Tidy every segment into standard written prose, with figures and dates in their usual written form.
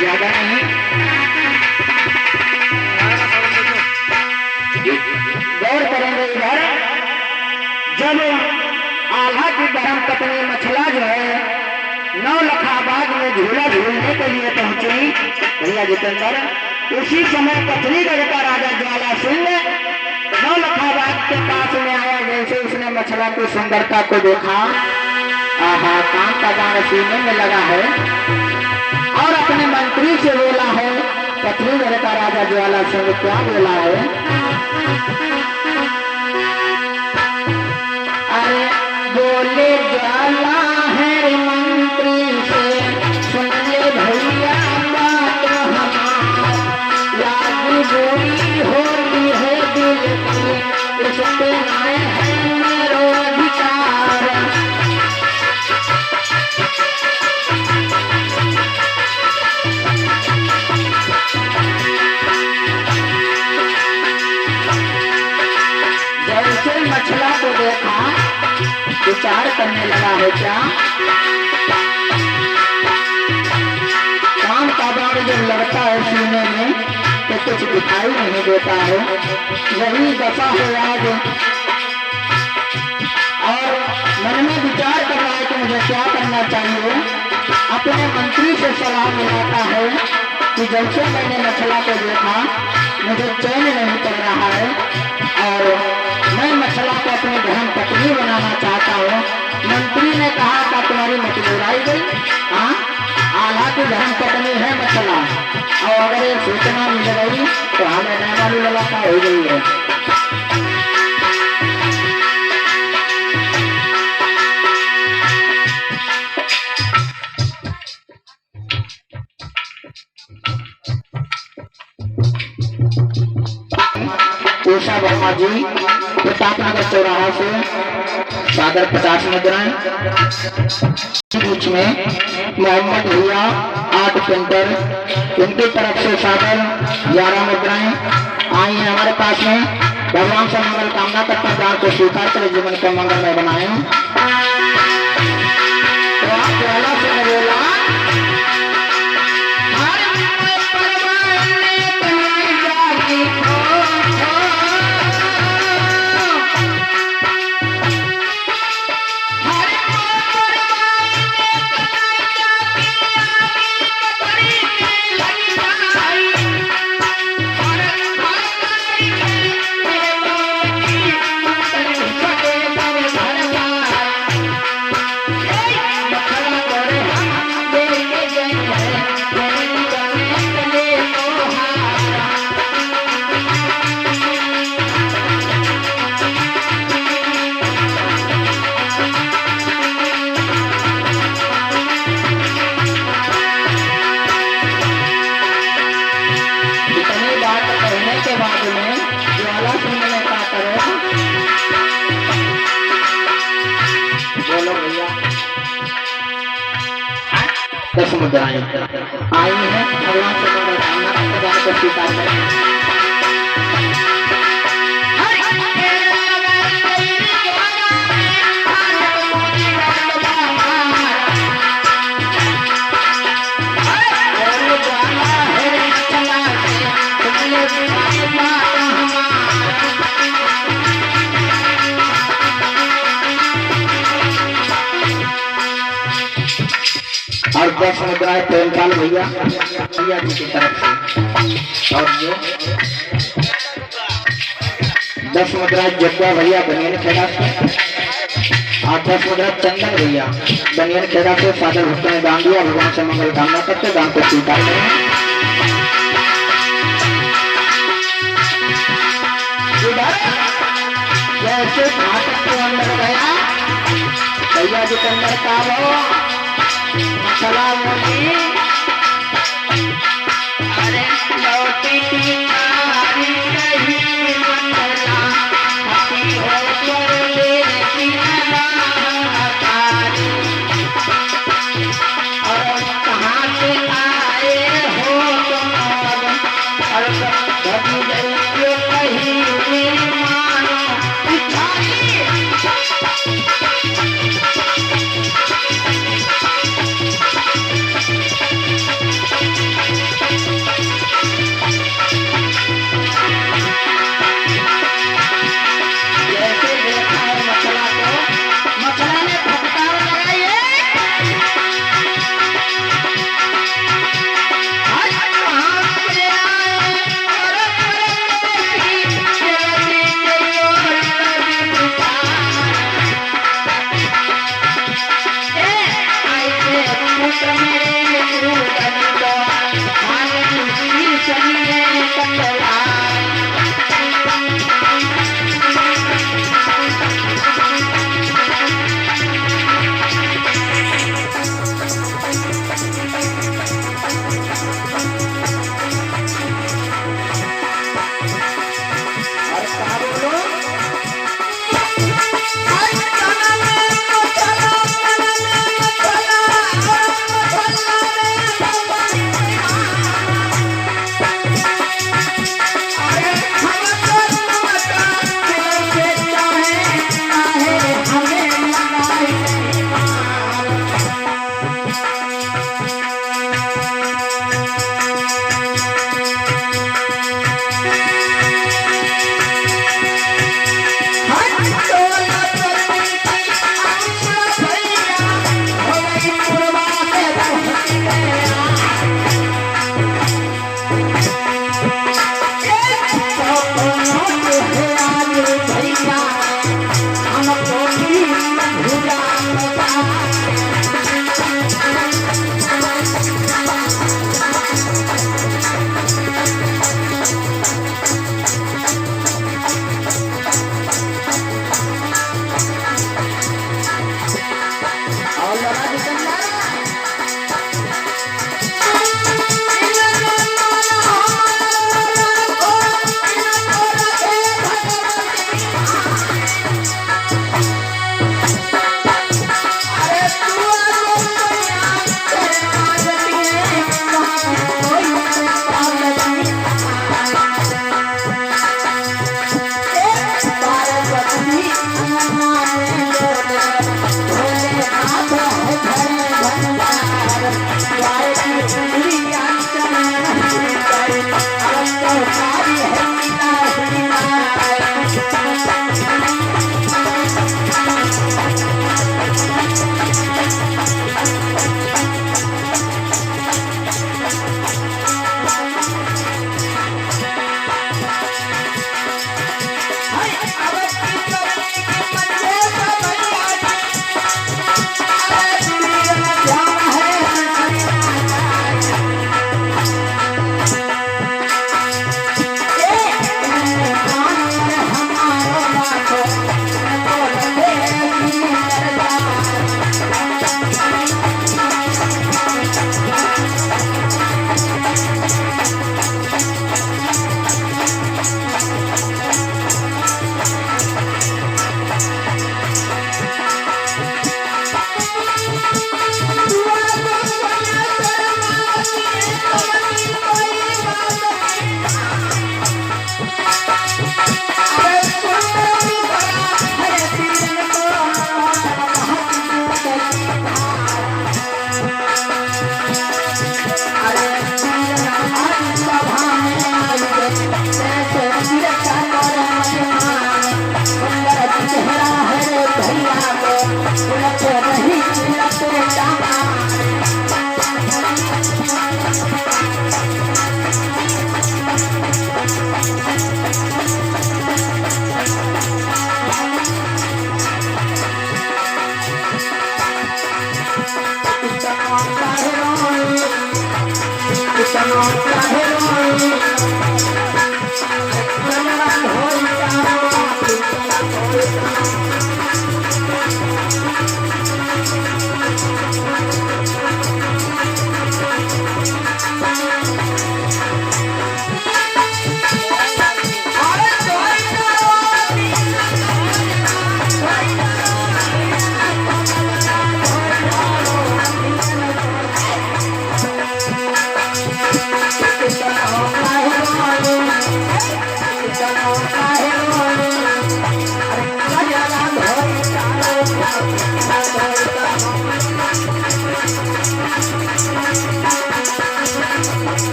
ज्यादा नहीं। गौर करेंगे इधर, जब आल्हा की धर्म पत्नी मछला जो है नौलखाबाद में झूला झूलने के लिए पहुंची भैया जितेंद्र, उसी समय पत्नीगढ़ का राजा ज्वाला सिंह नौलखाबाद के पास में आया। जैसे उसने मछला की सुंदरता को देखा, आहा कान का बाण सीने में लगा है, और अपने मंत्री से बोला है, पत्नीगढ़ का राजा ज्वाला सिंह क्या बोला है, अरे बोले ज्वाला है मंत्री से सुन ले भैया बात हमारी, याद बुरी होती है दिल की, इस पे आए हैं मेरो अधिकार। जैसे मछला को देखा विचार करने लगा है, क्या काम का बाण जब लगता है सीने में तो कुछ दिखाई नहीं देता है, वही दशा है आज। और मन में विचार कर रहा है कि मुझे क्या करना चाहिए। अपने मंत्री से सलाह मिलाता है कि जैसे मैंने मछला को देखा मुझे चैन नहीं पड़ रहा है, और मैं मछला को अपनी धर्म पत्नी बनाना चाहता हूँ। मंत्री ने कहा था तुम्हारी मत बुराई गई, हाँ आल्हा की धर्म पत्नी है मछला, और अगर ये सूचना मिल गई तो हमें नैमाली लगा हो गई है। उषा वर्मा जी प्रतापनगर चौराहा से सादर 50 मुद्राएं, बीच में मोहम्मद भैया 8 क्विंटल, उनकी तरफ से सादर 11 मुद्राएं आई हैं हमारे पास में। भगवान से मंगल कामना करता दान को स्वीकार कर जीवन को मंगलमय बनाए। तो आप ज्वाला से बोला, दस मुद्राएं आई हैं। भगवान से कामना को स्वीकार करें। और 10 मुद्राएं प्रेमपाल भैया जी की तरफ से, और जो 10 मुद्राएं जग्गा भैया बनियान खेड़ा से, और 10 मुद्रा चंदन भैया बनियान खेड़ा से सादर भक्तों ने दान दिया। भगवान से मंगल कामना करते दान को स्वीकार करें। जैसे फाटक के अंदर गया भैया जी के अंदर का वो मछला बोली, अरे लौटी तुम्हारी नहीं मछला, हसी हो कर लेती हमारी, और कहाँ से आए हो तुम, और कभी जाइए कहीं मानो पिछाड़ी।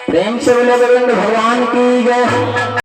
प्रेम से बोले गोविंद भगवान की जय।